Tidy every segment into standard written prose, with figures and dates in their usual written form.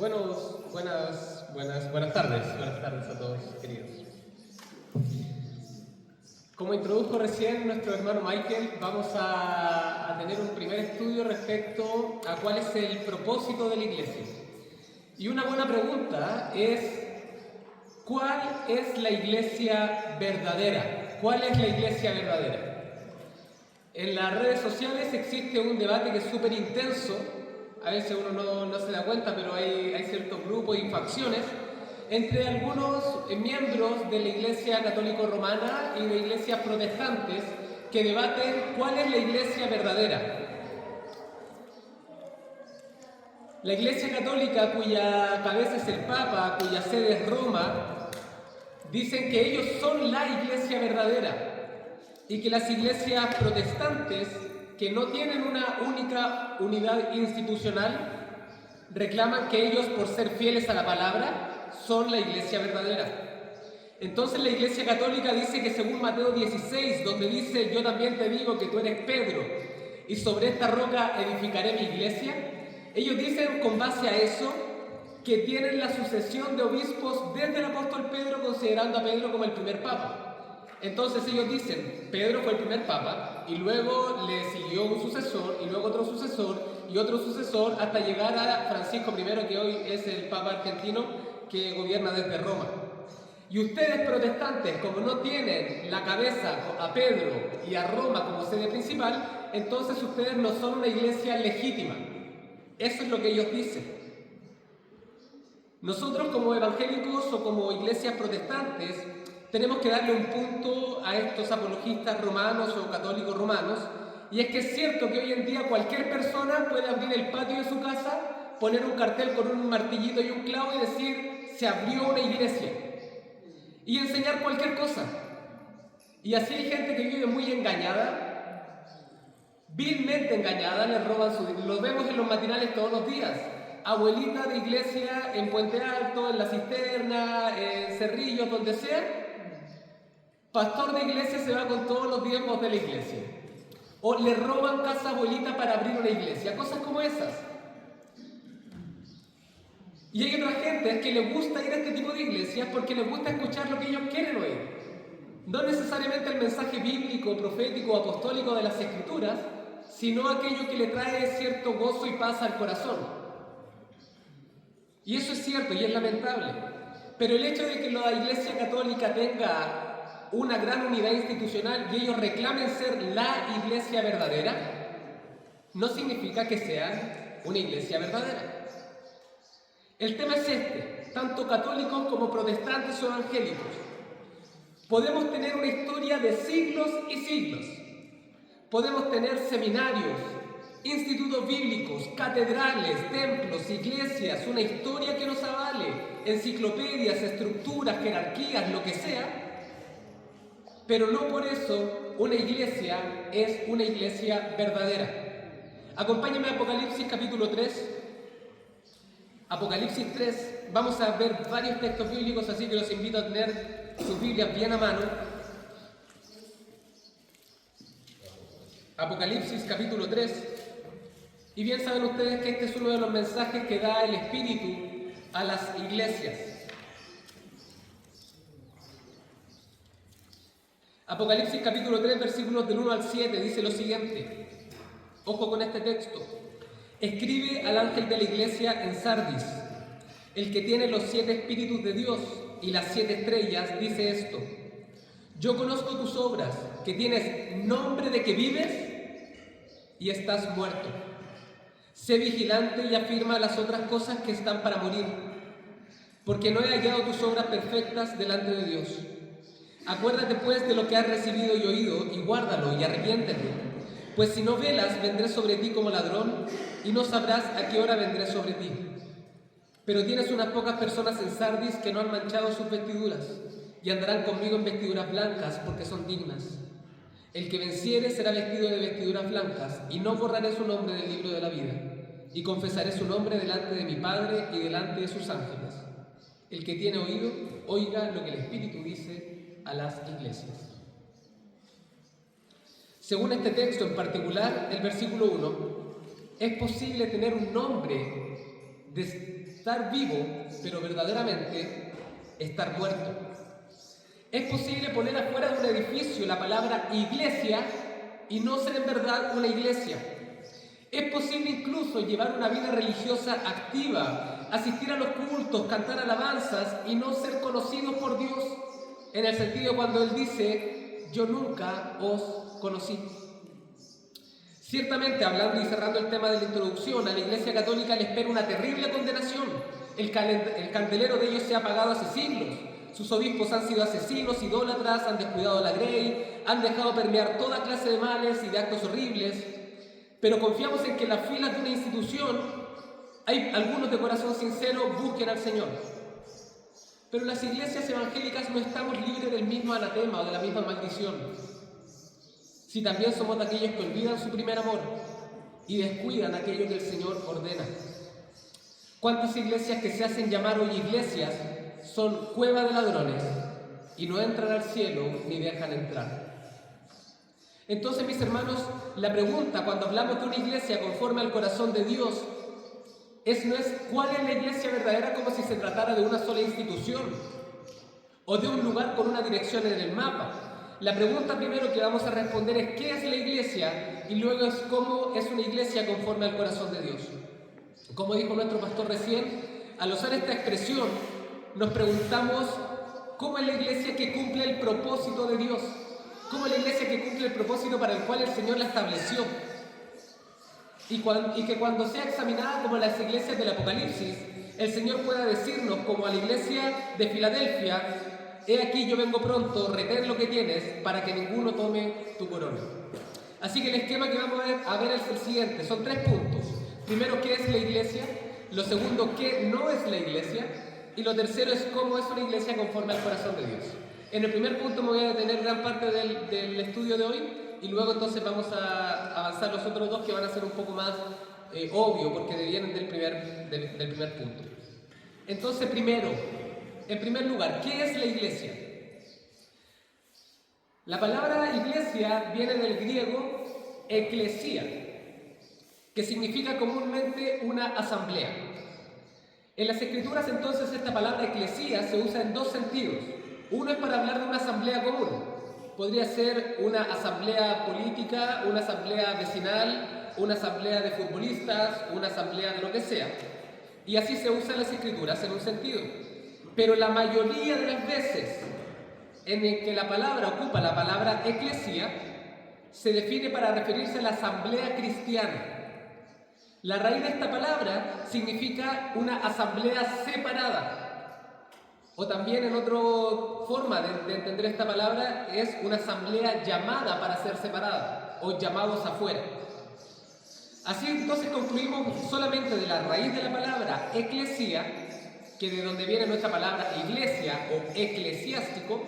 Buenas tardes a todos, queridos. Como introdujo recién nuestro hermano Michael, vamos a tener un primer estudio respecto a cuál es el propósito de la iglesia. Y una buena pregunta es, ¿cuál es la iglesia verdadera? ¿Cuál es la iglesia verdadera? En las redes sociales existe un debate que es súper intenso. A veces uno no se da cuenta, pero hay ciertos grupos y facciones entre algunos miembros de la Iglesia Católica Romana y de iglesias protestantes que debaten cuál es la iglesia verdadera. La Iglesia Católica, cuya cabeza es el Papa, cuya sede es Roma, dicen que ellos son la iglesia verdadera y que las iglesias protestantes, que no tienen una única unidad institucional, reclaman que ellos, por ser fieles a la palabra, son la iglesia verdadera. Entonces la Iglesia Católica dice que según Mateo 16, donde dice: yo también te digo que tú eres Pedro, y sobre esta roca edificaré mi iglesia, ellos dicen, con base a eso, que tienen la sucesión de obispos desde el apóstol Pedro, considerando a Pedro como el primer papa. Entonces ellos dicen, Pedro fue el primer papa, y luego le siguió un sucesor, y luego otro sucesor, y otro sucesor, hasta llegar a Francisco I, que hoy es el papa argentino que gobierna desde Roma. Y ustedes, protestantes, como no tienen la cabeza a Pedro y a Roma como sede principal, entonces ustedes no son una iglesia legítima. Eso es lo que ellos dicen. Nosotros, como evangélicos o como iglesias protestantes, tenemos que darle un punto a estos apologistas romanos o católicos romanos, y es que es cierto que hoy en día cualquier persona puede abrir el patio de su casa, poner un cartel con un martillito y un clavo y decir: se abrió una iglesia, y enseñar cualquier cosa. Y así hay gente que vive muy engañada, vilmente engañada, les roban los vemos en los matinales todos los días. Abuelita de iglesia en Puente Alto, en La Cisterna, en Cerrillos, donde sea, pastor de iglesia se va con todos los diezmos de la iglesia. O le roban casa a abuelita para abrir una iglesia, cosas como esas. Y hay otra gente que le gusta ir a este tipo de iglesias porque les gusta escuchar lo que ellos quieren oír. No necesariamente el mensaje bíblico, profético, apostólico de las Escrituras, sino aquello que le trae cierto gozo y paz al corazón. Y eso es cierto y es lamentable. Pero el hecho de que la Iglesia Católica tenga una gran unidad institucional y ellos reclamen ser la iglesia verdadera, no significa que sean una iglesia verdadera. El tema es este: tanto católicos como protestantes o evangélicos, podemos tener una historia de siglos y siglos. Podemos tener seminarios, institutos bíblicos, catedrales, templos, iglesias, una historia que nos avale, enciclopedias, estructuras, jerarquías, lo que sea, pero no por eso una iglesia es una iglesia verdadera. Acompáñame a Apocalipsis capítulo 3. Apocalipsis 3, vamos a ver varios textos bíblicos, así que los invito a tener sus Biblias bien a mano. Apocalipsis capítulo 3. Y bien saben ustedes que este es uno de los mensajes que da el Espíritu a las iglesias. Apocalipsis capítulo 3, versículos del 1 al 7, dice lo siguiente. Ojo con este texto. Escribe al ángel de la iglesia en Sardis, el que tiene los 7 espíritus de Dios y las 7 estrellas, dice esto: yo conozco tus obras, que tienes nombre de que vives y estás muerto. Sé vigilante y afirma las otras cosas que están para morir, porque no he hallado tus obras perfectas delante de Dios. Acuérdate pues de lo que has recibido y oído, y guárdalo y arrepiéntete. Pues si no velas, vendré sobre ti como ladrón, y no sabrás a qué hora vendré sobre ti. Pero tienes unas pocas personas en Sardis que no han manchado sus vestiduras, y andarán conmigo en vestiduras blancas, porque son dignas. El que venciere será vestido de vestiduras blancas, y no borraré su nombre del libro de la vida, y confesaré su nombre delante de mi Padre y delante de sus ángeles. El que tiene oído, oiga lo que el Espíritu dice a las iglesias. Según este texto en particular, el versículo 1, es posible tener un nombre estar vivo, pero verdaderamente estar muerto. Es posible poner afuera de un edificio la palabra iglesia y no ser en verdad una iglesia. Es posible incluso llevar una vida religiosa activa, asistir a los cultos, cantar alabanzas y no ser conocidos por Dios, en el sentido cuando Él dice, yo nunca os conocí. Ciertamente, hablando y cerrando el tema de la introducción, a la Iglesia Católica le espera una terrible condenación. El candelero de ellos se ha apagado hace siglos. Sus obispos han sido asesinos, idólatras, han descuidado la grey, han dejado permear toda clase de males y de actos horribles. Pero confiamos en que en las filas de una institución hay algunos de corazón sincero busquen al Señor. Pero las iglesias evangélicas no estamos libres del mismo anatema o de la misma maldición. Si también somos de aquellos que olvidan su primer amor y descuidan aquello que el Señor ordena. ¿Cuántas iglesias que se hacen llamar hoy iglesias son cueva de ladrones y no entran al cielo ni dejan entrar? Entonces, mis hermanos, la pregunta cuando hablamos de una iglesia conforme al corazón de Dios no es cuál es la iglesia verdadera como si se tratara de una sola institución o de un lugar con una dirección en el mapa. La pregunta primero que vamos a responder es ¿qué es la iglesia? Y luego es cómo es una iglesia conforme al corazón de Dios. Como dijo nuestro pastor recién, al usar esta expresión nos preguntamos ¿cómo es la iglesia que cumple el propósito de Dios? ¿Cómo es la iglesia que cumple el propósito para el cual el Señor la estableció? Y que cuando sea examinada como las iglesias del Apocalipsis, el Señor pueda decirnos, como a la iglesia de Filadelfia, he aquí yo vengo pronto, retén lo que tienes para que ninguno tome tu corona. Así que el esquema que vamos a ver es el siguiente, son 3 puntos. Primero, ¿qué es la iglesia? Lo segundo, ¿qué no es la iglesia? Y lo tercero es cómo es una iglesia conforme al corazón de Dios. En el primer punto me voy a detener gran parte del estudio de hoy y luego entonces vamos a avanzar los otros 2 que van a ser un poco más obvio porque vienen del primer punto. Entonces, en primer lugar, ¿qué es la iglesia? La palabra iglesia viene del griego eclesia, que significa comúnmente una asamblea. En las escrituras entonces esta palabra eclesia se usa en 2 sentidos. Uno es para hablar de una asamblea común. Podría ser una asamblea política, una asamblea vecinal, una asamblea de futbolistas, una asamblea de lo que sea. Y así se usa en las escrituras en un sentido. Pero la mayoría de las veces en el que la palabra ocupa la palabra eclesia, se define para referirse a la asamblea cristiana. La raíz de esta palabra significa una asamblea separada. O también en otra forma de entender esta palabra es una asamblea llamada para ser separada o llamados afuera. Así entonces concluimos solamente de la raíz de la palabra eclesia, que de donde viene nuestra palabra iglesia o eclesiástico,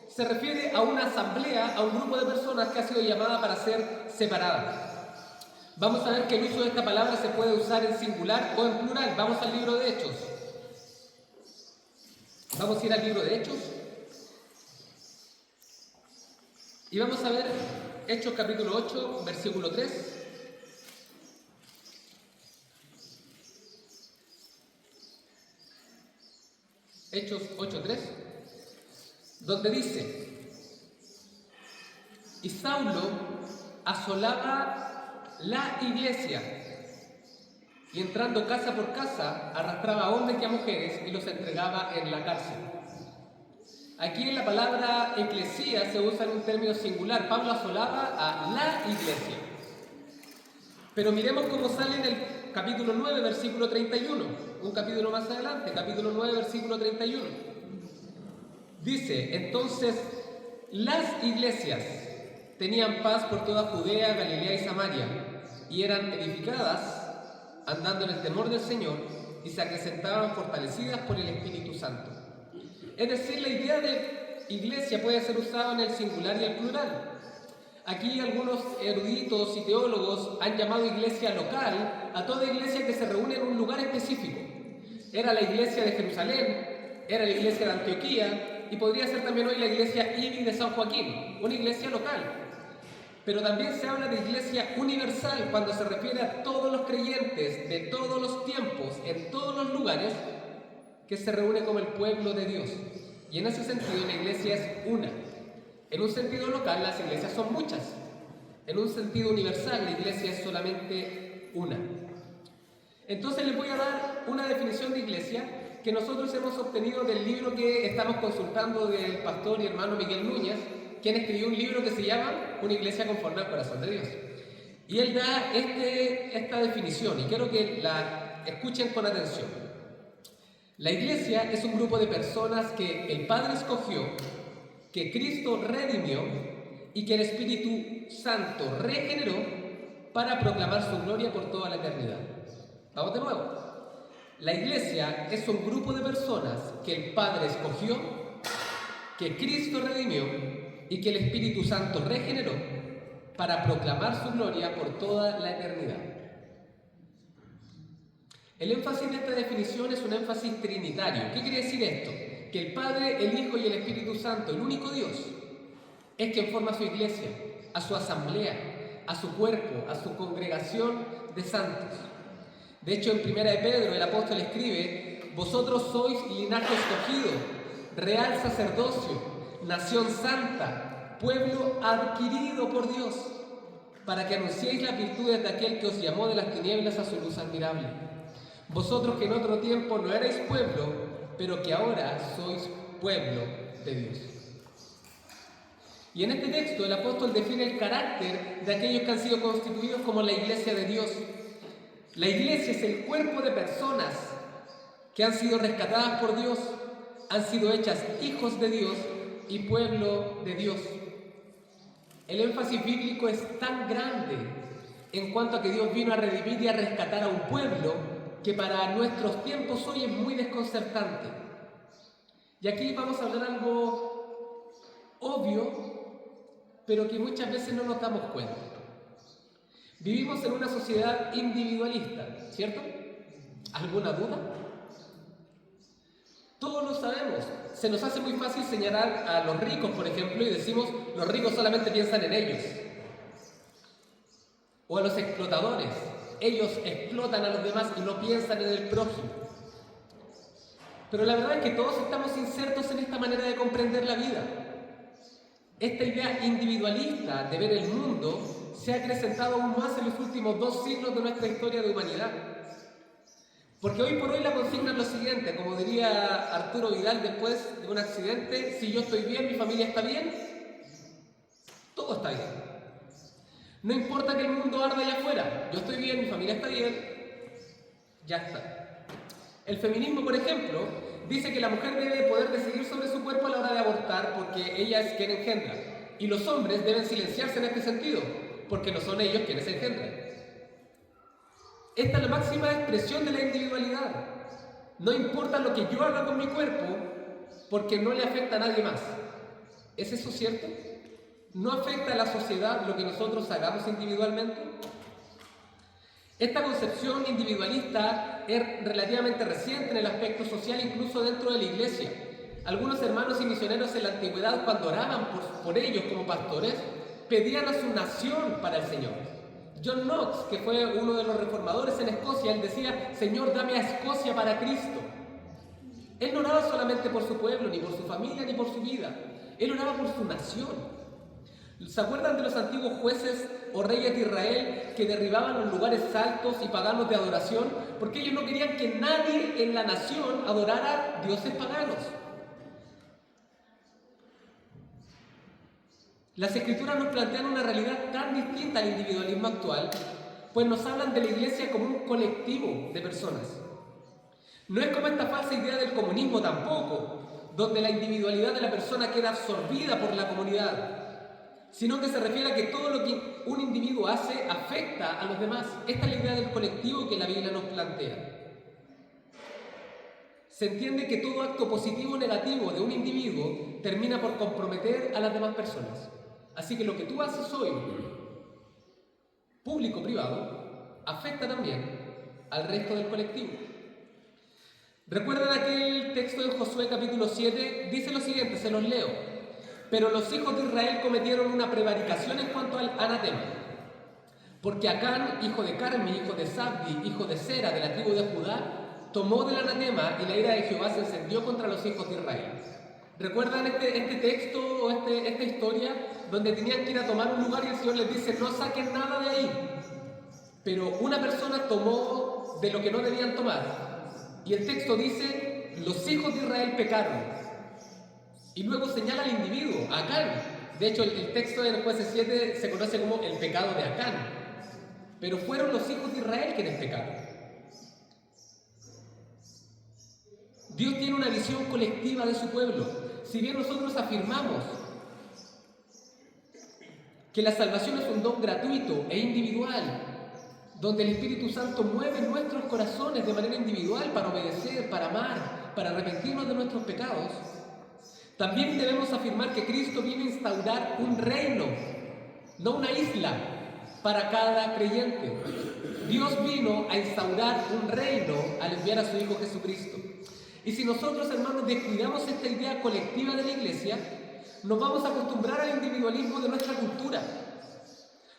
se refiere a una asamblea, a un grupo de personas que ha sido llamada para ser separada. Vamos a ver que el uso de esta palabra se puede usar en singular o en plural. Vamos al libro de Hechos. Vamos a ir al libro de Hechos y vamos a ver Hechos capítulo 8, versículo 3. Hechos 8:3, donde dice: y Saulo asolaba la iglesia y entrando casa por casa arrastraba a hombres y a mujeres y los entregaba en la cárcel. Aquí en la palabra eclesía se usa en un término singular. Pablo asolaba a la iglesia. Pero miremos cómo sale en el capítulo 9, versículo 31. Un capítulo más adelante, capítulo 9, versículo 31. Dice: entonces las iglesias tenían paz por toda Judea, Galilea y Samaria, y eran edificadas andando en el temor del Señor y se acrecentaban fortalecidas por el Espíritu Santo. Es decir, la idea de iglesia puede ser usada en el singular y el plural. Aquí algunos eruditos y teólogos han llamado iglesia local a toda iglesia que se reúne en un lugar específico. Era la iglesia de Jerusalén, era la iglesia de Antioquía y podría ser también hoy la iglesia IBI de San Joaquín, una iglesia local. Pero también se habla de iglesia universal cuando se refiere a todos los creyentes de todos los tiempos, en todos los lugares, que se reúne como el pueblo de Dios. Y en ese sentido la iglesia es una. En un sentido local las iglesias son muchas. En un sentido universal la iglesia es solamente una. Entonces les voy a dar una definición de iglesia que nosotros hemos obtenido del libro que estamos consultando del pastor y hermano Miguel Núñez, quien escribió un libro que se llama Una iglesia conforme al corazón de Dios. Y él da esta definición, y quiero que la escuchen con atención. La iglesia es un grupo de personas que el Padre escogió, que Cristo redimió y que el Espíritu Santo regeneró para proclamar su gloria por toda la eternidad. Vamos de nuevo. La iglesia es un grupo de personas que el Padre escogió, que Cristo redimió y que el Espíritu Santo regeneró para proclamar su gloria por toda la eternidad. El énfasis de esta definición es un énfasis trinitario. ¿Qué quiere decir esto? Que el Padre, el Hijo y el Espíritu Santo, el único Dios, es quien forma su iglesia, a su asamblea, a su cuerpo, a su congregación de santos. De hecho, en 1 de Pedro el apóstol escribe: vosotros sois linaje escogido, real sacerdocio, nación santa, pueblo adquirido por Dios, para que anunciéis las virtudes de aquel que os llamó de las tinieblas a su luz admirable. Vosotros que en otro tiempo no erais pueblo, pero que ahora sois pueblo de Dios. Y en este texto el apóstol define el carácter de aquellos que han sido constituidos como la iglesia de Dios. La iglesia es el cuerpo de personas que han sido rescatadas por Dios, han sido hechas hijos de Dios y pueblo de Dios. El énfasis bíblico es tan grande en cuanto a que Dios vino a redimir y a rescatar a un pueblo que para nuestros tiempos hoy es muy desconcertante. Y aquí vamos a hablar algo obvio, pero que muchas veces no nos damos cuenta. Vivimos en una sociedad individualista, ¿cierto? ¿Alguna duda? Todos lo sabemos. Se nos hace muy fácil señalar a los ricos, por ejemplo, y decimos: los ricos solamente piensan en ellos. O a los explotadores: ellos explotan a los demás y no piensan en el prójimo. Pero la verdad es que todos estamos insertos en esta manera de comprender la vida. Esta idea individualista de ver el mundo se ha acrecentado aún más en los últimos 2 siglos de nuestra historia de humanidad. Porque hoy por hoy la consigna es lo siguiente, como diría Arturo Vidal después de un accidente: si yo estoy bien, mi familia está bien, todo está bien. No importa que el mundo arda allá afuera, yo estoy bien, mi familia está bien, ya está. El feminismo, por ejemplo, dice que la mujer debe poder decidir sobre su cuerpo a la hora de abortar porque ella es quien engendra. Y los hombres deben silenciarse en este sentido, porque no son ellos quienes engendran. Esta es la máxima expresión de la individualidad. No importa lo que yo haga con mi cuerpo, porque no le afecta a nadie más. ¿Es eso cierto? ¿No afecta a la sociedad lo que nosotros hagamos individualmente? Esta concepción individualista es relativamente reciente en el aspecto social, incluso dentro de la iglesia. Algunos hermanos y misioneros en la antigüedad, cuando oraban por ellos como pastores, pedían a su nación para el Señor. John Knox, que fue uno de los reformadores en Escocia, él decía: Señor, dame a Escocia para Cristo. Él no oraba solamente por su pueblo, ni por su familia, ni por su vida. Él oraba por su nación. ¿Se acuerdan de los antiguos jueces o reyes de Israel que derribaban los lugares altos y paganos de adoración? Porque ellos no querían que nadie en la nación adorara dioses paganos. Las Escrituras nos plantean una realidad tan distinta al individualismo actual, pues nos hablan de la iglesia como un colectivo de personas. No es como esta falsa idea del comunismo tampoco, donde la individualidad de la persona queda absorbida por la comunidad, sino que se refiere a que todo lo que un individuo hace afecta a los demás. Esta es la idea del colectivo que la Biblia nos plantea. Se entiende que todo acto positivo o negativo de un individuo termina por comprometer a las demás personas. Así que lo que tú haces hoy, público o privado, afecta también al resto del colectivo. ¿Recuerdan aquel texto de Josué capítulo 7? Dice lo siguiente, se los leo: Pero los hijos de Israel cometieron una prevaricación en cuanto al anatema. Porque Acán, hijo de Carmi, hijo de Zabdi, hijo de Sera, de la tribu de Judá, tomó del anatema y la ira de Jehová se encendió contra los hijos de Israel. ¿Recuerdan este texto o esta historia donde tenían que ir a tomar un lugar y el Señor les dice, no saquen nada de ahí? Pero una persona tomó de lo que no debían tomar. Y el texto dice, los hijos de Israel pecaron. Y luego señala al individuo, a Acán. De hecho, el texto de Jueces 7 se conoce como el pecado de Acán. Pero fueron los hijos de Israel quienes pecaron. Dios tiene una visión colectiva de su pueblo. Si bien nosotros afirmamos que la salvación es un don gratuito e individual, donde el Espíritu Santo mueve nuestros corazones de manera individual para obedecer, para amar, para arrepentirnos de nuestros pecados, también debemos afirmar que Cristo vino a instaurar un reino, no una isla, para cada creyente. Dios vino a instaurar un reino al enviar a su Hijo Jesucristo. Y si nosotros, hermanos, descuidamos esta idea colectiva de la iglesia, nos vamos a acostumbrar al individualismo de nuestra cultura.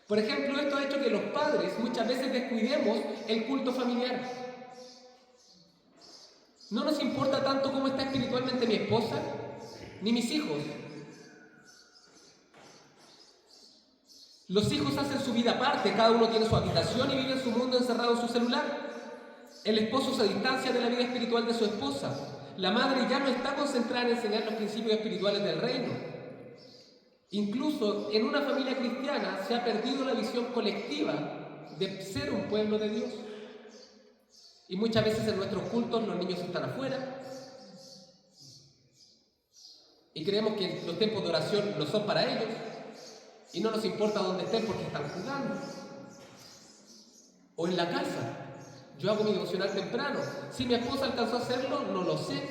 Por ejemplo, esto ha hecho que los padres muchas veces descuidemos el culto familiar. No nos importa tanto cómo está espiritualmente mi esposa, ni mis hijos. Los hijos hacen su vida aparte, cada uno tiene su habitación y vive en su mundo encerrado en su celular. El esposo se distancia de la vida espiritual de su esposa. La madre ya no está concentrada en enseñar los principios espirituales del reino. Incluso en una familia cristiana se ha perdido la visión colectiva de ser un pueblo de Dios. Y muchas veces en nuestros cultos los niños están afuera. Y creemos que los tiempos de oración no son para ellos. Y no nos importa dónde estén porque están jugando. O en la casa. Yo hago mi devocional temprano. Si mi esposa alcanzó a hacerlo, no lo sé.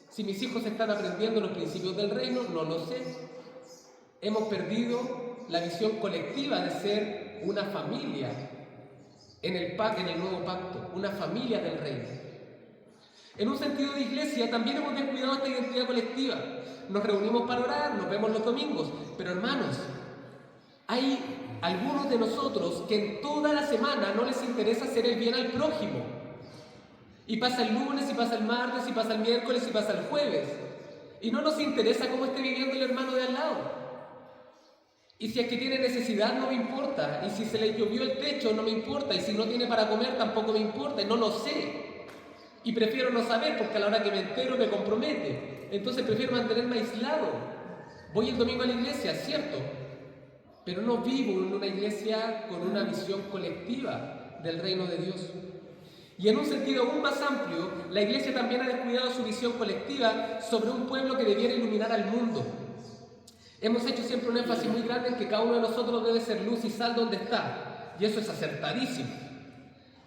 Si mis hijos están aprendiendo los principios del reino, no lo sé. Hemos perdido la visión colectiva de ser una familia en el nuevo pacto, una familia del reino. En un sentido de iglesia también hemos descuidado esta identidad colectiva. Nos reunimos para orar, nos vemos los domingos, pero hermanos, hay algunos de nosotros que en toda la semana no les interesa hacer el bien al prójimo. Y pasa el lunes, y pasa el martes, y pasa el miércoles, y pasa el jueves. Y no nos interesa cómo esté viviendo el hermano de al lado. Y si es que tiene necesidad, no me importa. Y si se le llovió el techo, no me importa. Y si no tiene para comer, tampoco me importa. Y no lo sé. Y prefiero no saber, porque a la hora que me entero me compromete. Entonces prefiero mantenerme aislado. Voy el domingo a la iglesia, cierto. Pero no vivo en una iglesia con una visión colectiva del reino de Dios. Y en un sentido aún más amplio, la iglesia también ha descuidado su visión colectiva sobre un pueblo que debiera iluminar al mundo. Hemos hecho siempre un énfasis muy grande en que cada uno de nosotros debe ser luz y sal donde está. Y eso es acertadísimo.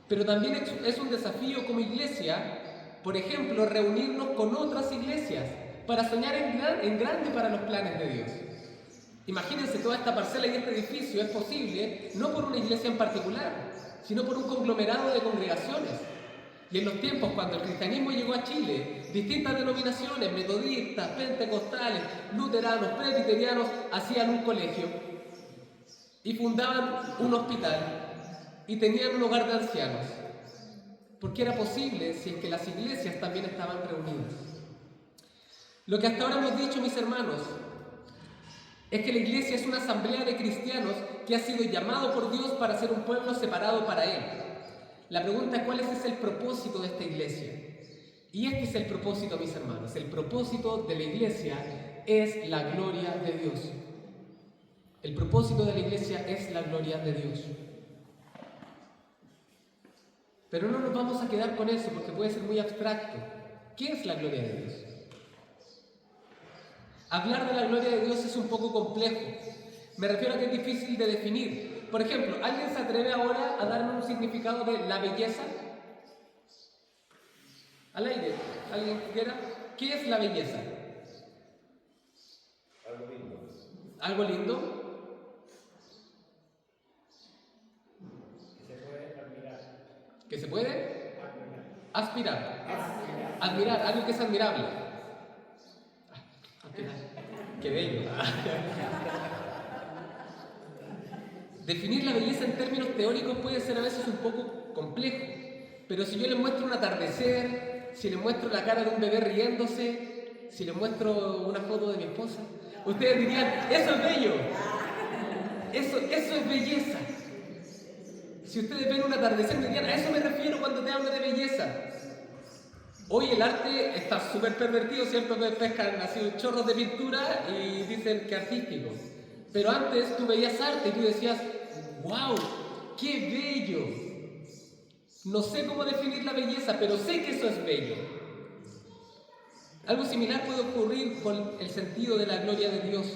Pero también es un desafío como iglesia, por ejemplo, reunirnos con otras iglesias para soñar en grande para los planes de Dios. Imagínense, toda esta parcela y este edificio es posible no por una iglesia en particular, sino por un conglomerado de congregaciones. Y en los tiempos cuando el cristianismo llegó a Chile, distintas denominaciones, metodistas, pentecostales, luteranos, presbiterianos, hacían un colegio y fundaban un hospital y tenían un hogar de ancianos. Porque era posible si es que las iglesias también estaban reunidas. Lo que hasta ahora hemos dicho, mis hermanos, es que la iglesia es una asamblea de cristianos que ha sido llamado por Dios para ser un pueblo separado para Él. La pregunta es cuál es el propósito de esta iglesia. Y este es el propósito, mis hermanos. El propósito de la iglesia es la gloria de Dios. El propósito de la iglesia es la gloria de Dios. Pero no nos vamos a quedar con eso porque puede ser muy abstracto. ¿Qué es la gloria de Dios? Hablar de la gloria de Dios es un poco complejo. Me refiero a que es difícil de definir. Por ejemplo, ¿alguien se atreve ahora a darme un significado de la belleza? Al aire, ¿alguien quiera? ¿Qué es la belleza? Algo lindo. ¿Algo lindo? Que se puede admirar. ¿Que se puede? Aspirar. Admirar, algo que es admirable. Aspirar. Qué bello. Definir la belleza en términos teóricos puede ser a veces un poco complejo, pero si yo les muestro un atardecer, si les muestro la cara de un bebé riéndose, si les muestro una foto de mi esposa, ustedes dirían, eso es bello, eso es belleza. Si ustedes ven un atardecer, me dirían, a eso me refiero cuando te hablo de belleza. Hoy el arte está súper pervertido, ¿cierto? Que pescan así chorros de pintura y dicen que artístico. Pero antes tú veías arte y tú decías, ¡wow! ¡Qué bello! No sé cómo definir la belleza, pero sé que eso es bello. Algo similar puede ocurrir con el sentido de la gloria de Dios.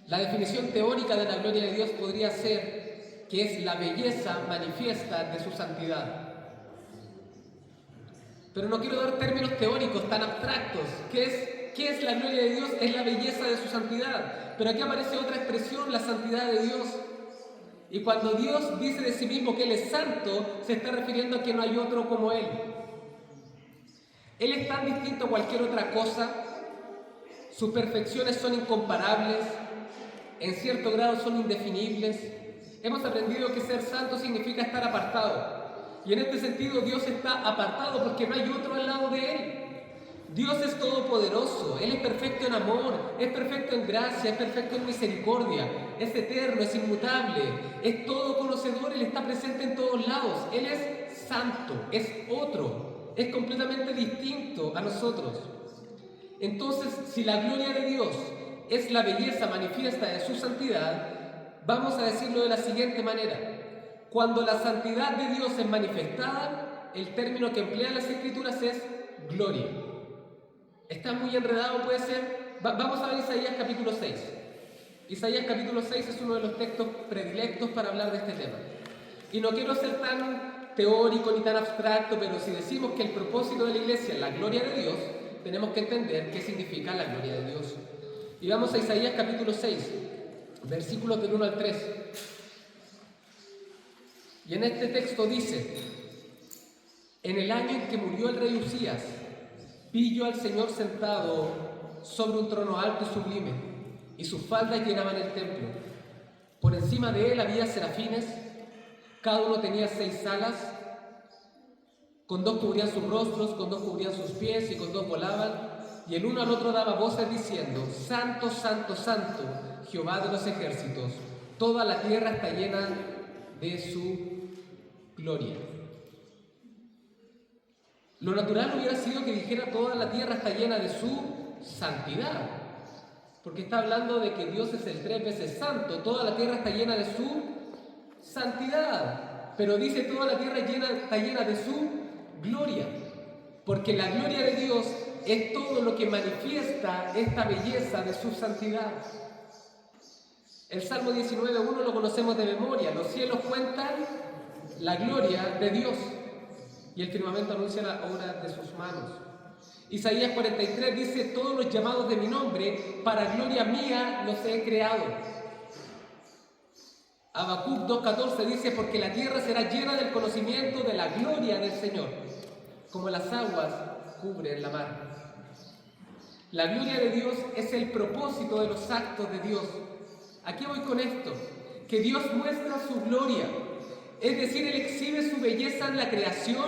La definición teórica de la gloria de Dios podría ser que es la belleza manifiesta de su santidad. Pero no quiero dar términos teóricos tan abstractos. ¿Qué es la gloria de Dios? Es la belleza de su santidad. Pero aquí aparece otra expresión, la santidad de Dios. Y cuando Dios dice de sí mismo que Él es santo, se está refiriendo a que no hay otro como Él. Él es tan distinto a cualquier otra cosa. Sus perfecciones son incomparables. En cierto grado son indefinibles. Hemos aprendido que ser santo significa estar apartado. Y en este sentido Dios está apartado porque no hay otro al lado de Él. Dios es todopoderoso, Él es perfecto en amor, es perfecto en gracia, es perfecto en misericordia, es eterno, es inmutable, es todo conocedor, Él está presente en todos lados. Él es santo, es otro, es completamente distinto a nosotros. Entonces, si la gloria de Dios es la belleza manifiesta de su santidad, vamos a decirlo de la siguiente manera. Cuando la santidad de Dios es manifestada, el término que emplean las Escrituras es gloria. ¿Está muy enredado? Puede ser. Vamos a ver Isaías capítulo 6. Isaías capítulo 6 es uno de los textos predilectos para hablar de este tema. Y no quiero ser tan teórico ni tan abstracto, pero si decimos que el propósito de la iglesia es la gloria de Dios, tenemos que entender qué significa la gloria de Dios. Y vamos a Isaías capítulo 6, versículos del 1 al 3. Y en este texto dice: en el año en que murió el rey Usías, vi yo al Señor sentado sobre un trono alto y sublime, y sus faldas llenaban el templo. Por encima de él había serafines, cada uno tenía 6 alas, con 2 cubrían sus rostros, con 2 cubrían sus pies, y con 2 volaban, y el uno al otro daba voces diciendo: Santo, Santo, Santo, Jehová de los ejércitos, toda la tierra está llena de su gloria. Lo natural hubiera sido que dijera: toda la tierra está llena de su santidad, porque está hablando de que Dios es el 3 veces santo. Toda la tierra está llena de su santidad, pero dice: toda la tierra está llena de su gloria, porque la gloria de Dios es todo lo que manifiesta esta belleza de su santidad. El Salmo 19.1 lo conocemos de memoria: los cielos cuentan la gloria de Dios, y el firmamento anuncia la obra de sus manos. Isaías 43 dice: todos los llamados de mi nombre, para gloria mía los he creado. Habacuc 2.14 dice: porque la tierra será llena del conocimiento de la gloria del Señor, como las aguas cubren la mar. La gloria de Dios es el propósito de los actos de Dios. ¿A qué voy con esto? Que Dios muestra su gloria. Es decir, Él exhibe su belleza en la creación,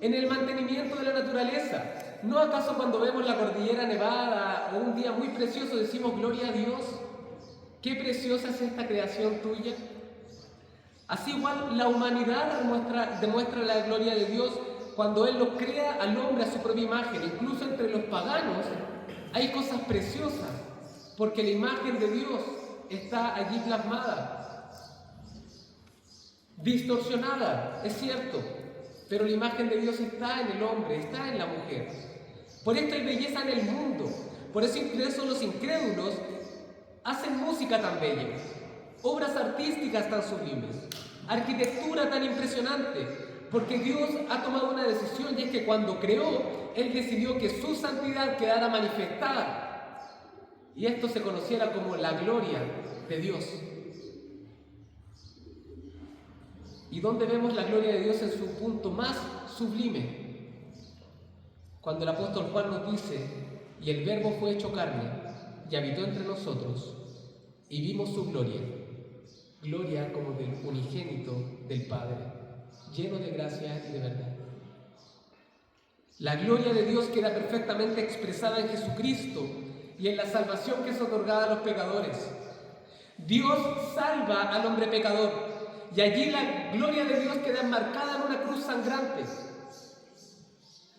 en el mantenimiento de la naturaleza. ¿No acaso cuando vemos la cordillera nevada o un día muy precioso decimos: gloria a Dios? ¡Qué preciosa es esta creación tuya! Así igual la humanidad demuestra la gloria de Dios cuando Él lo crea al hombre a su propia imagen. Incluso entre los paganos hay cosas preciosas, porque la imagen de Dios está allí plasmada. Distorsionada, es cierto, pero la imagen de Dios está en el hombre, está en la mujer. Por esto hay belleza en el mundo. Por eso incluso los incrédulos hacen música tan bella, obras artísticas tan sublimes, arquitectura tan impresionante, porque Dios ha tomado una decisión, y es que cuando creó, Él decidió que su santidad quedara manifestada y esto se conociera como la gloria de Dios. ¿Y dónde vemos la gloria de Dios en su punto más sublime? Cuando el apóstol Juan nos dice: y el verbo fue hecho carne y habitó entre nosotros, y vimos su gloria, gloria como del unigénito del Padre, lleno de gracia y de verdad. La gloria de Dios queda perfectamente expresada en Jesucristo y en la salvación que es otorgada a los pecadores. Dios salva al hombre pecador y allí la gloria de Dios queda enmarcada en una cruz sangrante.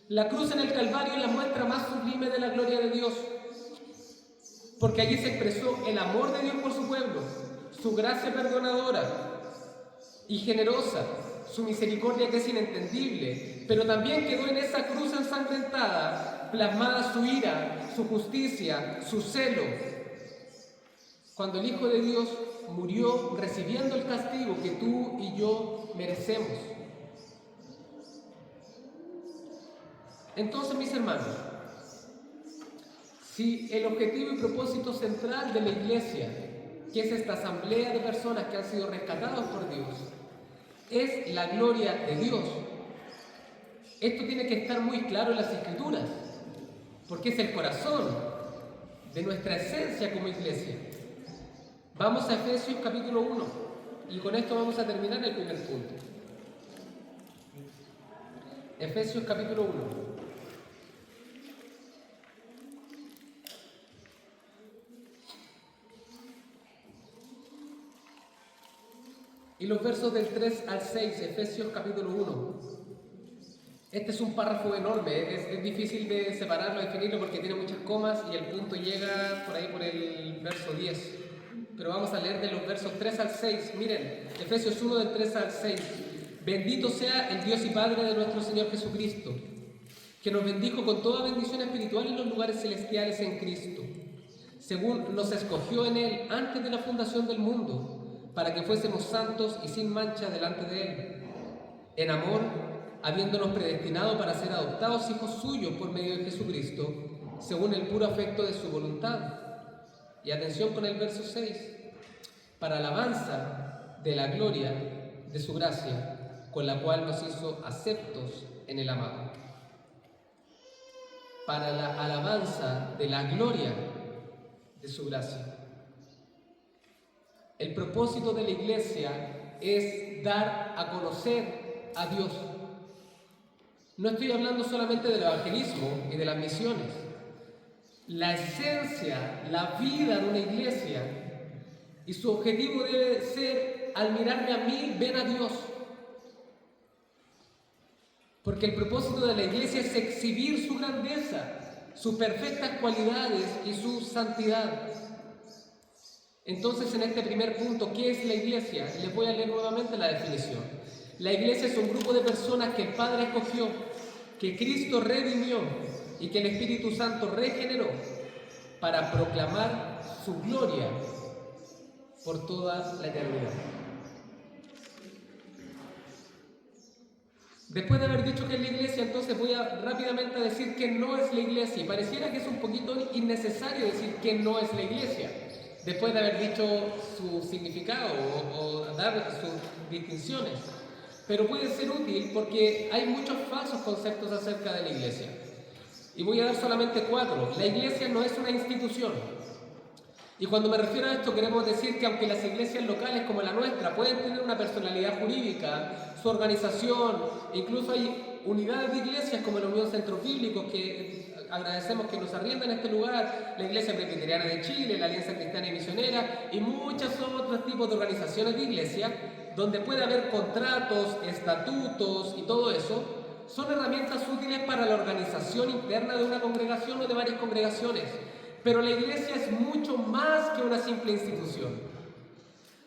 La cruz en el Calvario es la muestra más sublime de la gloria de Dios, porque allí se expresó el amor de Dios por su pueblo, su gracia perdonadora y generosa, su misericordia que es inentendible, pero también quedó en esa cruz ensangrentada, plasmada su ira, su justicia, su celo. Cuando el Hijo de Dios murió recibiendo el castigo que tú y yo merecemos. Entonces, mis hermanos, si el objetivo y propósito central de la iglesia, que es esta asamblea de personas que han sido rescatados por Dios, es la gloria de Dios, esto tiene que estar muy claro en las Escrituras, porque es el corazón de nuestra esencia como iglesia. Vamos a Efesios capítulo 1 y con esto vamos a terminar el primer punto. Efesios capítulo 1. Y los versos del 3 al 6, Efesios capítulo 1. Este es un párrafo enorme, es difícil de separarlo, definirlo porque tiene muchas comas y el punto llega por ahí por el verso 10. Pero vamos a leer de los versos 3 al 6. Miren, Efesios 1 del 3 al 6. Bendito sea el Dios y Padre de nuestro Señor Jesucristo, que nos bendijo con toda bendición espiritual en los lugares celestiales en Cristo, según nos escogió en Él antes de la fundación del mundo, para que fuésemos santos y sin mancha delante de Él, en amor, habiéndonos predestinado para ser adoptados hijos suyos por medio de Jesucristo, según el puro afecto de su voluntad. Y atención con el verso 6, para alabanza de la gloria de su gracia, con la cual nos hizo aceptos en el amado. Para la alabanza de la gloria de su gracia. El propósito de la iglesia es dar a conocer a Dios. No estoy hablando solamente del evangelismo y de las misiones. La esencia, la vida de una iglesia y su objetivo debe ser, al mirarme a mí, ver a Dios. Porque el propósito de la iglesia es exhibir su grandeza, sus perfectas cualidades y su santidad. Entonces, en este primer punto, ¿qué es la iglesia? Les voy a leer nuevamente la definición. La iglesia es un grupo de personas que el Padre escogió, que Cristo redimió y que el Espíritu Santo regeneró para proclamar su gloria por toda la eternidad. Después de haber dicho que es la iglesia, entonces voy a rápidamente decir que no es la iglesia. Y pareciera que es un poquito innecesario decir que no es la iglesia, después de haber dicho su significado o dar sus distinciones. Pero puede ser útil porque hay muchos falsos conceptos acerca de la iglesia. Y voy a dar solamente 4. La iglesia no es una institución. Y cuando me refiero a esto, queremos decir que aunque las iglesias locales como la nuestra pueden tener una personalidad jurídica, su organización, incluso hay unidades de iglesias como la Unión Centros Bíblicos, que agradecemos que nos arriendan este lugar, la Iglesia Presbiteriana de Chile, la Alianza Cristiana y Misionera y muchos otros tipos de organizaciones de iglesia, donde puede haber contratos, estatutos y todo eso, son herramientas útiles para la organización interna de una congregación o de varias congregaciones. Pero la iglesia es mucho más que una simple institución.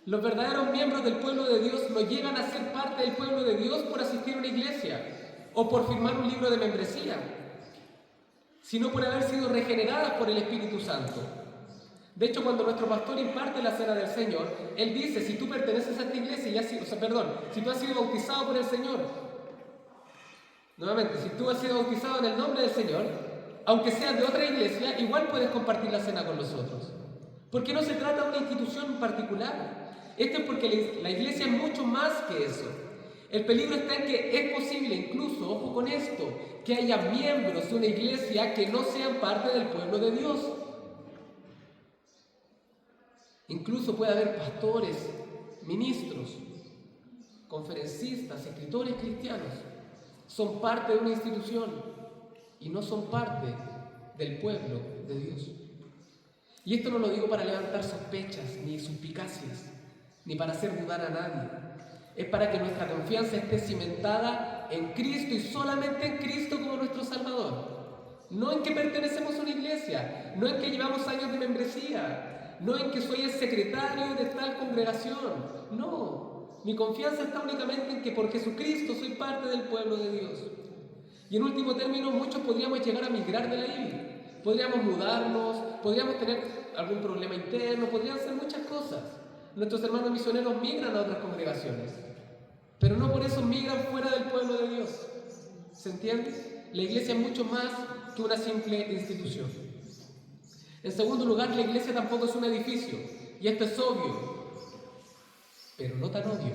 Los verdaderos miembros del pueblo de Dios no llegan a ser parte del pueblo de Dios por asistir a una iglesia o por firmar un libro de membresía, sino por haber sido regeneradas por el Espíritu Santo. De hecho, cuando nuestro pastor imparte la cena del Señor, él dice, si tú perteneces a esta iglesia, si tú has sido bautizado por el Señor, nuevamente, si tú has sido bautizado en el nombre del Señor, aunque seas de otra iglesia, igual puedes compartir la cena con nosotros. Porque no se trata de una institución particular. Esto es porque la iglesia es mucho más que eso. El peligro está en que es posible, incluso, ojo con esto, que haya miembros de una iglesia que no sean parte del pueblo de Dios. Incluso puede haber pastores, ministros, conferencistas, escritores cristianos. Son parte de una institución y no son parte del pueblo de Dios. Y esto no lo digo para levantar sospechas ni suspicacias, ni para hacer dudar a nadie. Es para que nuestra confianza esté cimentada en Cristo y solamente en Cristo como nuestro Salvador. No en que pertenecemos a una iglesia, no en que llevamos años de membresía, no en que soy el secretario de tal congregación. No, mi confianza está únicamente en que por Jesucristo soy parte del pueblo de Dios. Y en último término, muchos podríamos llegar a migrar de la iglesia. Podríamos mudarnos, podríamos tener algún problema interno, podrían ser muchas cosas. Nuestros hermanos misioneros migran a otras congregaciones, pero no por eso migran fuera del pueblo de Dios. ¿Se entiende? La iglesia es mucho más que una simple institución. En segundo lugar, la iglesia tampoco es un edificio, y esto es obvio, pero no tan obvio.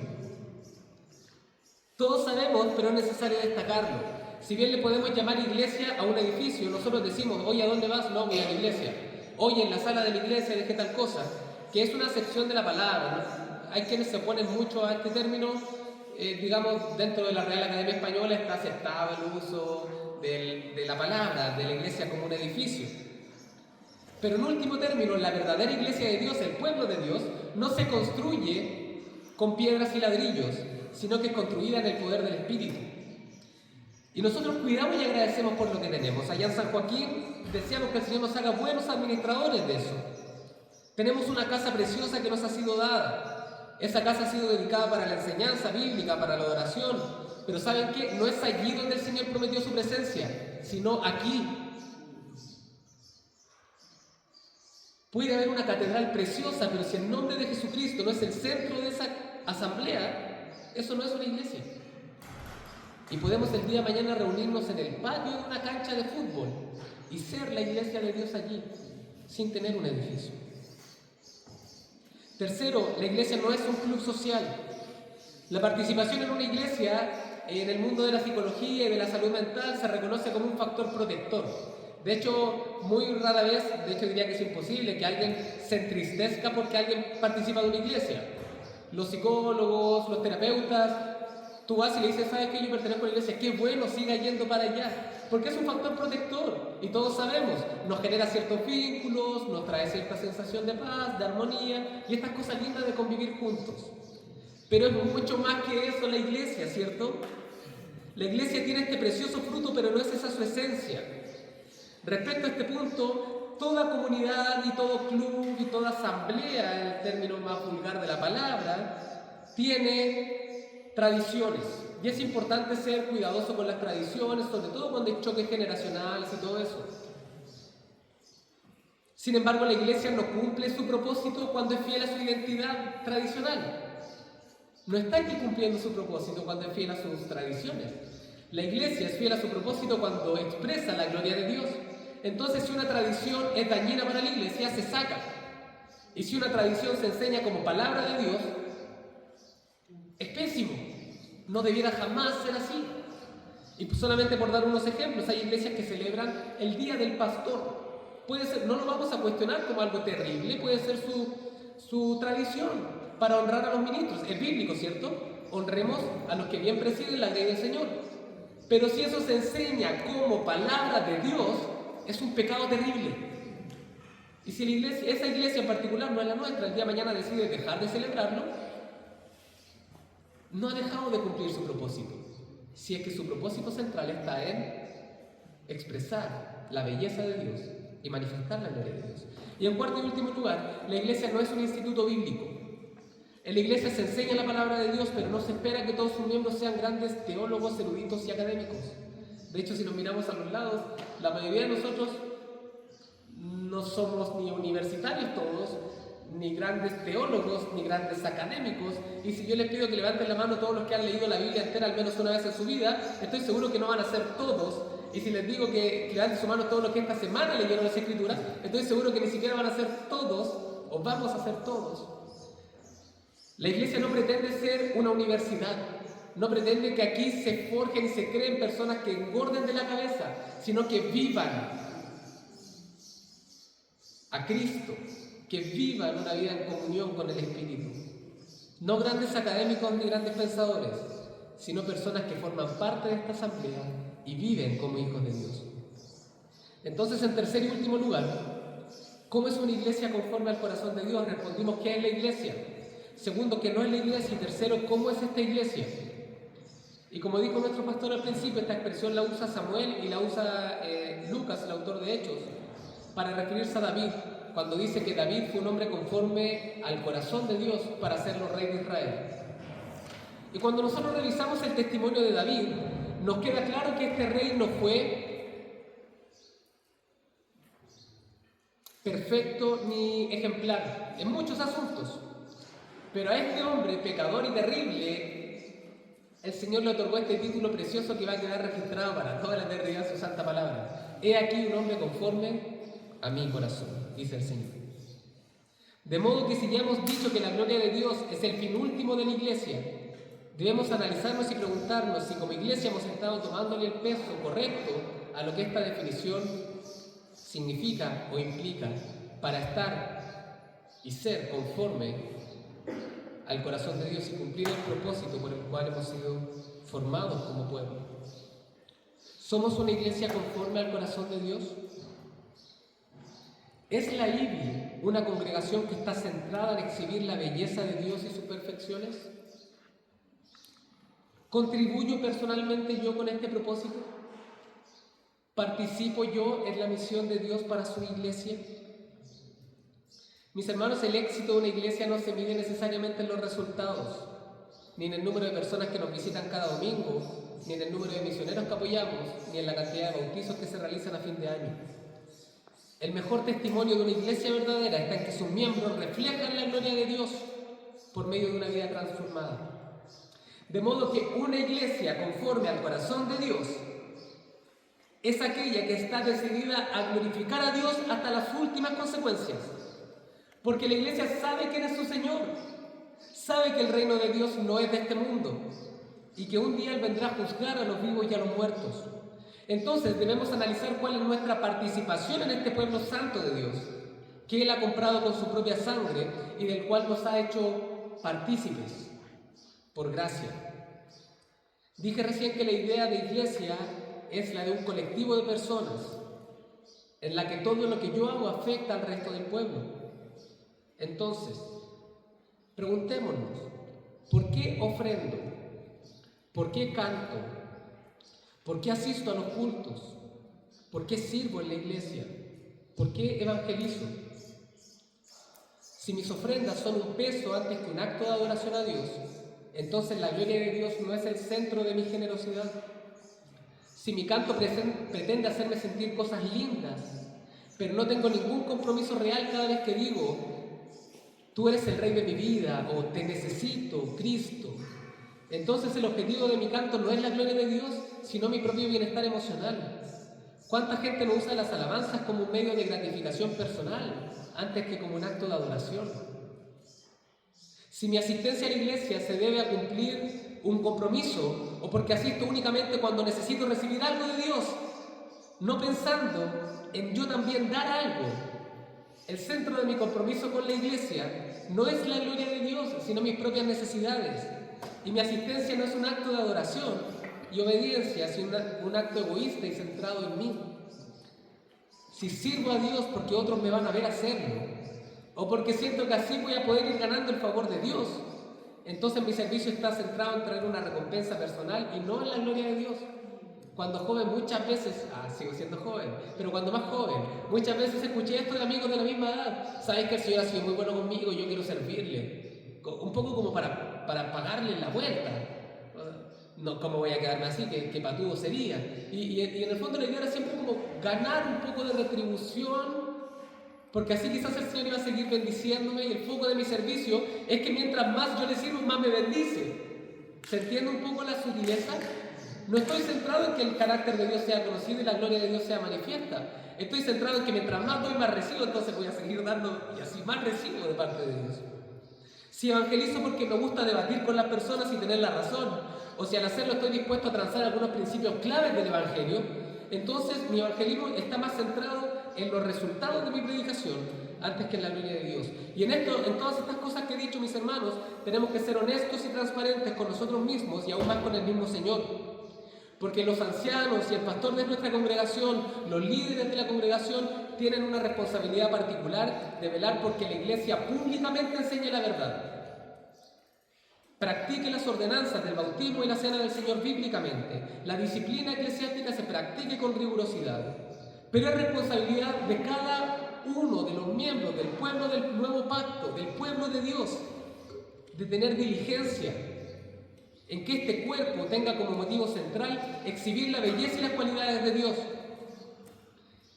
Todos sabemos, pero es necesario destacarlo. Si bien le podemos llamar iglesia a un edificio, nosotros decimos, oye, ¿a dónde vas? No, voy a la iglesia. Oye, en la sala de la iglesia dejé tal cosa, que es una sección de la palabra, ¿no? Hay quienes se oponen mucho a este término, digamos, dentro de la Real Academia Española está aceptado el uso de la palabra, de la iglesia como un edificio. Pero en último término, la verdadera iglesia de Dios, el pueblo de Dios, no se construye con piedras y ladrillos, sino que es construida en el poder del Espíritu. Y nosotros cuidamos y agradecemos por lo que tenemos. Allá en San Joaquín deseamos que el Señor nos haga buenos administradores de eso. Tenemos una casa preciosa que nos ha sido dada. Esa casa ha sido dedicada para la enseñanza bíblica, para la adoración. Pero ¿saben qué? No es allí donde el Señor prometió su presencia, sino aquí. Puede haber una catedral preciosa, pero si el nombre de Jesucristo no es el centro de esa asamblea, eso no es una iglesia. Y podemos el día de mañana reunirnos en el patio de una cancha de fútbol y ser la iglesia de Dios allí, sin tener un edificio. Tercero, la iglesia no es un club social. La participación en una iglesia, en el mundo de la psicología y de la salud mental, se reconoce como un factor protector. De hecho, muy rara vez, de hecho diría que es imposible que alguien se entristezca porque alguien participa de una iglesia. Los psicólogos, los terapeutas, tú vas y le dices, ¿sabes qué? Yo pertenezco a la iglesia, qué bueno, siga yendo para allá. Porque es un factor protector y todos sabemos, nos genera ciertos vínculos, nos trae cierta sensación de paz, de armonía y estas cosas lindas de convivir juntos. Pero es mucho más que eso la iglesia, ¿cierto? La iglesia tiene este precioso fruto, pero no es esa su esencia. Respecto a este punto, toda comunidad y todo club y toda asamblea, en el término más vulgar de la palabra, tiene tradiciones. Y es importante ser cuidadoso con las tradiciones, sobre todo cuando hay choques generacionales y todo eso. Sin embargo, la iglesia no cumple su propósito cuando es fiel a su identidad tradicional. No está aquí cumpliendo su propósito cuando es fiel a sus tradiciones. La iglesia es fiel a su propósito cuando expresa la gloria de Dios. Entonces, si una tradición es dañina para la iglesia, se saca. Y si una tradición se enseña como palabra de Dios, es pésimo. No debiera jamás ser así. Y solamente por dar unos ejemplos, hay iglesias que celebran el Día del Pastor. Puede ser, no lo vamos a cuestionar como algo terrible, puede ser su tradición para honrar a los ministros. Es bíblico, ¿cierto? Honremos a los que bien presiden la ley del Señor. Pero si eso se enseña como palabra de Dios, es un pecado terrible. Y si la iglesia, esa iglesia en particular no es la nuestra, el día de mañana decide dejar de celebrarlo, no ha dejado de cumplir su propósito. Si es que su propósito central está en expresar la belleza de Dios y manifestar la gloria de Dios. Y en cuarto y último lugar, la iglesia no es un instituto bíblico. En la iglesia se enseña la palabra de Dios, pero no se espera que todos sus miembros sean grandes teólogos, eruditos y académicos. De hecho, si nos miramos a los lados, la mayoría de nosotros no somos ni universitarios todos, ni grandes teólogos, ni grandes académicos. Y si yo les pido que levanten la mano todos los que han leído la Biblia entera al menos una vez en su vida, estoy seguro que no van a ser todos. Y si les digo que levanten su mano todos los que esta semana leyeron las Escrituras, estoy seguro que ni siquiera van a ser todos, o vamos a ser todos. La iglesia no pretende ser una universidad, no pretende que aquí se forjen y se creen personas que engorden de la cabeza, sino que vivan a Cristo que vivan una vida en comunión con el Espíritu. No grandes académicos ni grandes pensadores, sino personas que forman parte de esta asamblea y viven como hijos de Dios. Entonces, en tercer y último lugar, ¿cómo es una iglesia conforme al corazón de Dios? Respondimos, ¿qué es la iglesia? Segundo, ¿qué no es la iglesia? Y tercero, ¿cómo es esta iglesia? Y como dijo nuestro pastor al principio, esta expresión la usa Samuel y la usa Lucas, el autor de Hechos, para referirse a David, cuando dice que David fue un hombre conforme al corazón de Dios para hacerlo rey de Israel. Y cuando nosotros revisamos el testimonio de David, nos queda claro que este rey no fue perfecto ni ejemplar en muchos asuntos, pero a este hombre pecador y terrible, el Señor le otorgó este título precioso que va a quedar registrado para toda la eternidad en su santa palabra. He aquí un hombre conforme a mi corazón, dice el Señor. De modo que si ya hemos dicho que la gloria de Dios es el fin último de la iglesia, debemos analizarnos y preguntarnos si como iglesia hemos estado tomándole el peso correcto a lo que esta definición significa o implica para estar y ser conforme al corazón de Dios y cumplir el propósito por el cual hemos sido formados como pueblo. ¿Somos una iglesia conforme al corazón de Dios? ¿Es la IBI una congregación que está centrada en exhibir la belleza de Dios y sus perfecciones? ¿Contribuyo personalmente yo con este propósito? ¿Participo yo en la misión de Dios para su iglesia? Mis hermanos, el éxito de una iglesia no se mide necesariamente en los resultados, ni en el número de personas que nos visitan cada domingo, ni en el número de misioneros que apoyamos, ni en la cantidad de bautizos que se realizan a fin de año. El mejor testimonio de una iglesia verdadera está en que sus miembros reflejan la gloria de Dios por medio de una vida transformada. De modo que una iglesia conforme al corazón de Dios es aquella que está decidida a glorificar a Dios hasta las últimas consecuencias. Porque la iglesia sabe quién es su Señor, sabe que el reino de Dios no es de este mundo y que un día Él vendrá a juzgar a los vivos y a los muertos. Entonces debemos analizar cuál es nuestra participación en este pueblo santo de Dios, que Él ha comprado con su propia sangre y del cual nos ha hecho partícipes por gracia. Dije recién que la idea de iglesia es la de un colectivo de personas en la que todo lo que yo hago afecta al resto del pueblo. Entonces, preguntémonos, ¿por qué ofrendo? ¿Por qué canto? ¿Por qué asisto a los cultos? ¿Por qué sirvo en la iglesia? ¿Por qué evangelizo? Si mis ofrendas son un peso antes que un acto de adoración a Dios, entonces la gloria de Dios no es el centro de mi generosidad. Si mi canto pretende hacerme sentir cosas lindas, pero no tengo ningún compromiso real cada vez que digo, tú eres el rey de mi vida, o te necesito, Cristo, entonces el objetivo de mi canto no es la gloria de Dios, sino mi propio bienestar emocional. ¿Cuánta gente no usa las alabanzas como un medio de gratificación personal antes que como un acto de adoración? Si mi asistencia a la iglesia se debe a cumplir un compromiso o porque asisto únicamente cuando necesito recibir algo de Dios, no pensando en yo también dar algo, el centro de mi compromiso con la iglesia no es la gloria de Dios, sino mis propias necesidades. Y mi asistencia no es un acto de adoración y obediencia, sino un acto egoísta y centrado en mí. Si sirvo a Dios porque otros me van a ver hacerlo, o porque siento que así voy a poder ir ganando el favor de Dios, entonces mi servicio está centrado en traer una recompensa personal y no en la gloria de Dios. Cuando joven muchas veces, sigo siendo joven, pero cuando más joven, muchas veces escuché esto de amigos de la misma edad. Sabes que el Señor ha sido muy bueno conmigo, yo quiero servirle. Un poco como para pagarle la vuelta. No, ¿cómo voy a quedarme así? ¿Qué patudo sería? Y en el fondo la idea era siempre como ganar un poco de retribución, porque así quizás el Señor iba a seguir bendiciéndome y el foco de mi servicio es que mientras más yo le sirvo, más me bendice. ¿Se entiende un poco la sutileza? No estoy centrado en que el carácter de Dios sea conocido y la gloria de Dios sea manifiesta. Estoy centrado en que mientras más doy, más recibo, entonces voy a seguir dando y así más recibo de parte de Dios. Si evangelizo porque me gusta debatir con las personas y tener la razón, o si al hacerlo estoy dispuesto a transar algunos principios claves del Evangelio, entonces mi evangelismo está más centrado en los resultados de mi predicación antes que en la gloria de Dios. Y en todas estas cosas que he dicho, mis hermanos, tenemos que ser honestos y transparentes con nosotros mismos y aún más con el mismo Señor. Porque los ancianos y el pastor de nuestra congregación, los líderes de la congregación, tienen una responsabilidad particular de velar porque la iglesia públicamente enseñe la verdad. Practique las ordenanzas del bautismo y la cena del Señor bíblicamente. La disciplina eclesiástica se practique con rigurosidad. Pero es responsabilidad de cada uno de los miembros del pueblo del nuevo pacto, del pueblo de Dios, de tener diligencia en que este cuerpo tenga como motivo central exhibir la belleza y las cualidades de Dios.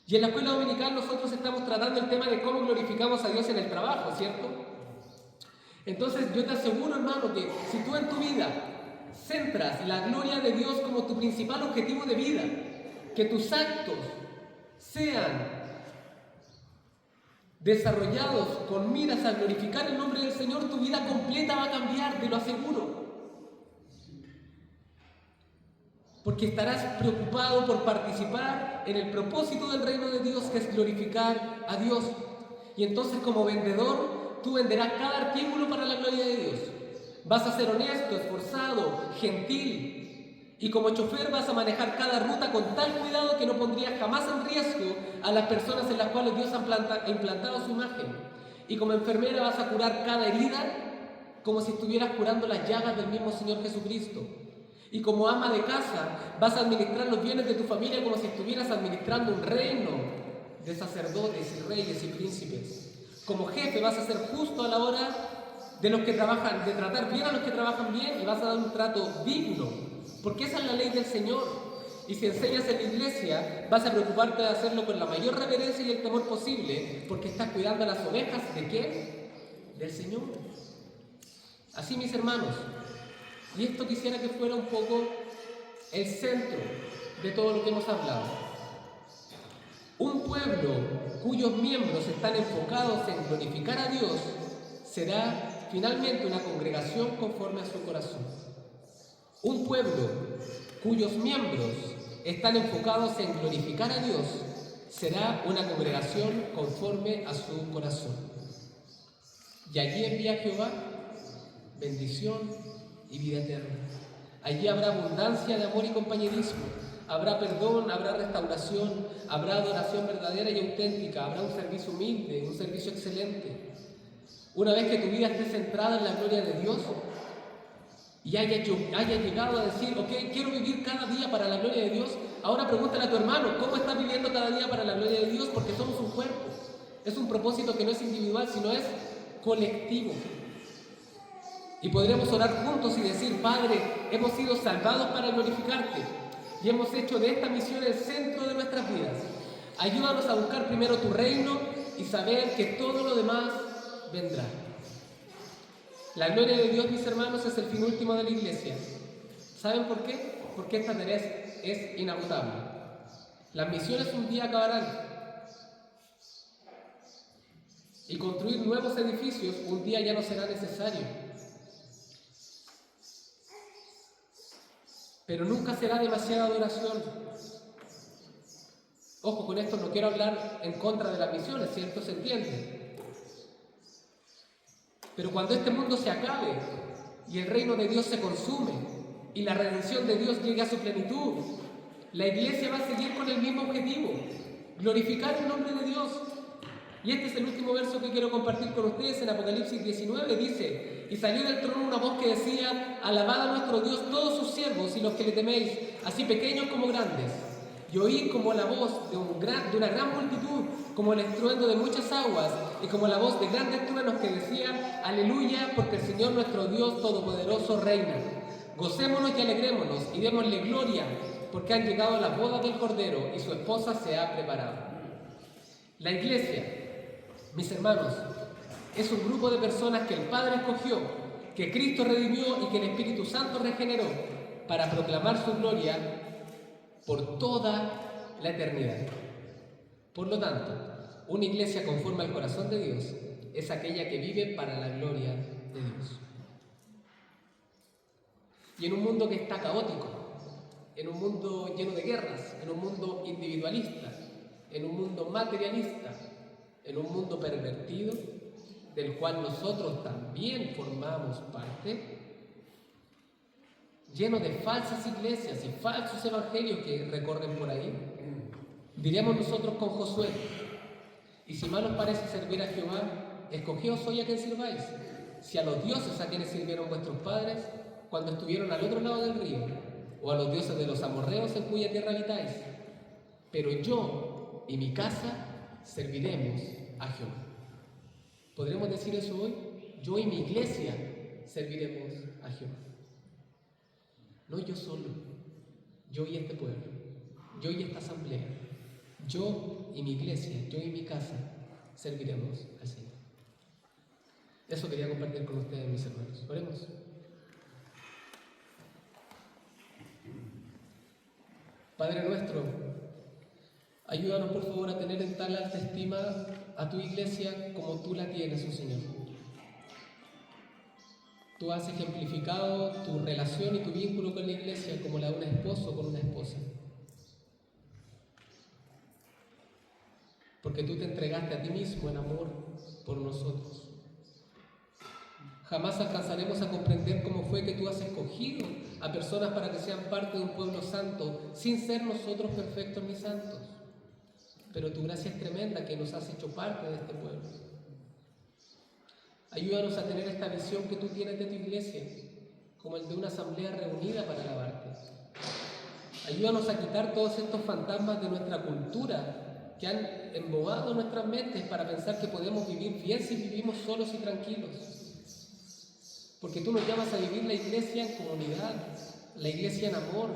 Y en la escuela dominical nosotros estamos tratando el tema de cómo glorificamos a Dios en el trabajo, ¿cierto? Entonces yo te aseguro, hermano, que si tú en tu vida centras la gloria de Dios como tu principal objetivo de vida, que tus actos sean desarrollados con miras a glorificar el nombre del Señor, tu vida completa va a cambiar, te lo aseguro. Porque estarás preocupado por participar en el propósito del reino de Dios, que es glorificar a Dios. Y entonces, como vendedor, tú venderás cada artículo para la gloria de Dios. Vas a ser honesto, esforzado, gentil. Y como chofer vas a manejar cada ruta con tal cuidado que no pondrías jamás en riesgo a las personas en las cuales Dios ha implantado su imagen. Y como enfermera vas a curar cada herida como si estuvieras curando las llagas del mismo Señor Jesucristo. Y como ama de casa vas a administrar los bienes de tu familia como si estuvieras administrando un reino de sacerdotes y reyes y príncipes. Como jefe vas a ser justo a la hora de los que trabajan, de tratar bien a los que trabajan bien, y vas a dar un trato digno, porque esa es la ley del Señor. Y si enseñas en la iglesia, vas a preocuparte de hacerlo con la mayor reverencia y el temor posible, porque estás cuidando a las ovejas ¿de qué? Del Señor. Así, mis hermanos, y esto quisiera que fuera un poco el centro de todo lo que hemos hablado. Un pueblo cuyos miembros están enfocados en glorificar a Dios será finalmente una congregación conforme a su corazón. Un pueblo cuyos miembros están enfocados en glorificar a Dios será una congregación conforme a su corazón. Y allí envía Jehová bendición y vida eterna. Allí habrá abundancia de amor y compañerismo, habrá perdón, habrá restauración, habrá adoración verdadera y auténtica, habrá un servicio humilde, un servicio excelente. Una vez que tu vida esté centrada en la gloria de Dios y haya llegado a decir, ok, quiero vivir cada día para la gloria de Dios, ahora pregúntale a tu hermano, ¿cómo estás viviendo cada día para la gloria de Dios? Porque somos un cuerpo. Es un propósito que no es individual, sino es colectivo. Y podremos orar juntos y decir, Padre, hemos sido salvados para glorificarte y hemos hecho de esta misión el centro de nuestras vidas. Ayúdanos a buscar primero tu reino y saber que todo lo demás vendrá. La gloria de Dios, mis hermanos, es el fin último de la iglesia. ¿Saben por qué? Porque esta tarea es inagotable. Las misiones un día acabarán. Y construir nuevos edificios un día ya no será necesario. Pero nunca será demasiada adoración. Ojo, con esto no quiero hablar en contra de las misiones, ¿cierto? Se entiende. Pero cuando este mundo se acabe y el reino de Dios se consume y la redención de Dios llegue a su plenitud, la iglesia va a seguir con el mismo objetivo, glorificar el nombre de Dios. Y este es el último verso que quiero compartir con ustedes. En Apocalipsis 19 dice: y salió del trono una voz que decía: alabad a nuestro Dios todos sus siervos y los que le teméis, así pequeños como grandes. Y oí como la voz de una gran multitud, como el estruendo de muchas aguas, y como la voz de grandes truenos que decía: aleluya, porque el Señor nuestro Dios Todopoderoso reina. Gocémonos y alegrémonos y démosle gloria, porque han llegado las bodas del Cordero y su esposa se ha preparado. La iglesia, mis hermanos, es un grupo de personas que el Padre escogió, que Cristo redimió y que el Espíritu Santo regeneró para proclamar su gloria por toda la eternidad. Por lo tanto, una iglesia conforme al corazón de Dios es aquella que vive para la gloria de Dios. Y en un mundo que está caótico, en un mundo lleno de guerras, en un mundo individualista, en un mundo materialista, en un mundo pervertido, del cual nosotros también formamos parte, lleno de falsas iglesias y falsos evangelios que recorren por ahí, diremos nosotros con Josué: y si mal os parece servir a Jehová, escogíos hoy a quien sirváis, si a los dioses a quienes sirvieron vuestros padres cuando estuvieron al otro lado del río, o a los dioses de los amorreos en cuya tierra habitáis. Pero yo y mi casa serviremos a Jehová. ¿Podremos decir eso hoy? Yo y mi iglesia serviremos a Jehová. No yo solo, yo y este pueblo, yo y esta asamblea, yo y mi iglesia, yo y mi casa serviremos al Señor. Eso quería compartir con ustedes, mis hermanos. Oremos. Padre nuestro, ayúdanos por favor a tener en tal alta estima a tu iglesia como tú la tienes, oh Señor. Tú has ejemplificado tu relación y tu vínculo con la iglesia como la de un esposo con una esposa. Porque tú te entregaste a ti mismo en amor por nosotros. Jamás alcanzaremos a comprender cómo fue que tú has escogido a personas para que sean parte de un pueblo santo, sin ser nosotros perfectos ni santos. Pero tu gracia es tremenda que nos has hecho parte de este pueblo. Ayúdanos a tener esta visión que tú tienes de tu iglesia, como el de una asamblea reunida para alabarte. Ayúdanos a quitar todos estos fantasmas de nuestra cultura que han embobado nuestras mentes para pensar que podemos vivir bien si vivimos solos y tranquilos. Porque tú nos llamas a vivir la iglesia en comunidad, la iglesia en amor,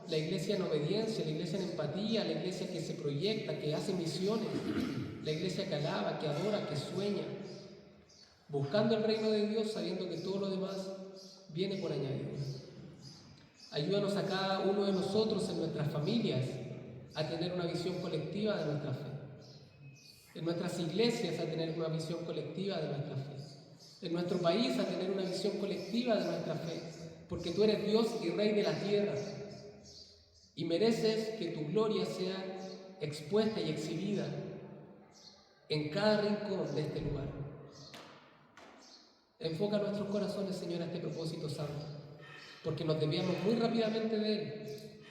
la iglesia en obediencia, la iglesia en empatía, la iglesia que se proyecta, que hace misiones, la iglesia que alaba, que adora, que sueña, buscando el reino de Dios, sabiendo que todo lo demás viene por añadidura. Ayúdanos a cada uno de nosotros en nuestras familias a tener una visión colectiva de nuestra fe, en nuestras iglesias a tener una visión colectiva de nuestra fe, en nuestro país a tener una visión colectiva de nuestra fe, porque tú eres Dios y Rey de la tierra y mereces que tu gloria sea expuesta y exhibida en cada rincón de este lugar. Enfoca nuestros corazones, Señor, a este propósito santo, porque nos desviamos muy rápidamente de Él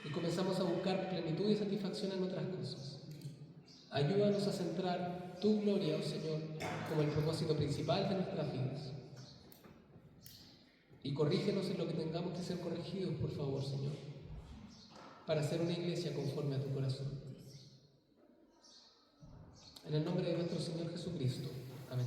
y comenzamos a buscar plenitud y satisfacción en otras cosas. Ayúdanos a centrar tu gloria, oh Señor, como el propósito principal de nuestras vidas. Y corrígenos en lo que tengamos que ser corregidos, por favor, Señor, para ser una iglesia conforme a tu corazón. En el nombre de nuestro Señor Jesucristo. Amén.